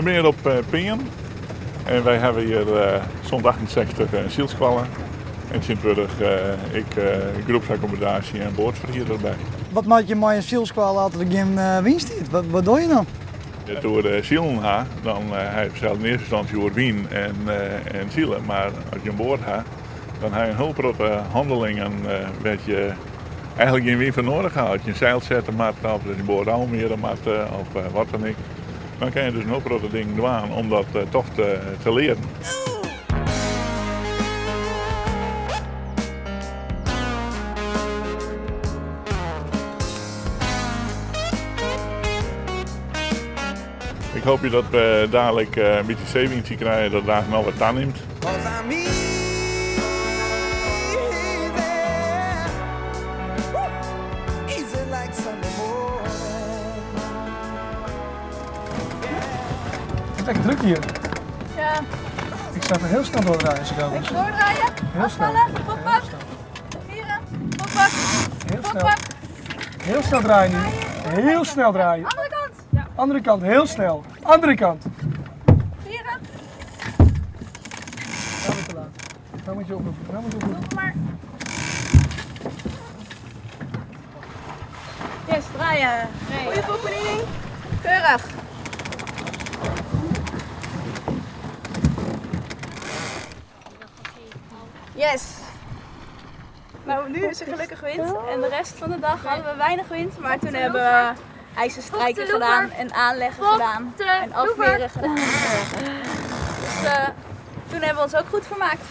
We zijn hier op Pingen en wij hebben hier zo'n 68 zielskwallen. En Sint-Wurg, ik groepsaccommodatie en boordverhuur erbij. Wat maak je met een zielskwal altijd geen winst is? Wat doe je dan? Door de zielen ha, dan heb je zelf in eerste instantie over wien en zielen. Maar als je een boord hebt, dan heb je een heel grote handelingen waar je eigenlijk geen wien voor nodig hebt. Als je een zeil zetten moet, of als je een boord almeren moet, of wat dan ook. Dan kan je dus een heel grote ding doen om dat toch te leren. Ik hoop dat we dadelijk een beetje savings krijgen dat daar nog wat aan neemt. Het is lekker druk hier. Ja. Ik sta er heel snel doordraaien als ik over. Even doordraaien. Heel snel. Afvallen. Poppak. Vieren. Poppak. Heel snel. Poppak. Heel snel draaien nu. Heel snel draaien. Andere kant. Ja. Andere kant, heel snel. Andere kant. Vieren. Nou moet je laten. Nou moet je oproepen. Nou moet je oproepen. Nog maar. Yes, draaien. Goeie voorbediening. Keurig. Yes. Nou, nu is er gelukkig wind en de rest van de dag hadden we weinig wind, maar toen hebben we ijzerstrijken gedaan en aanleggen gedaan en afweren gedaan. Dus toen hebben we ons ook goed vermaakt.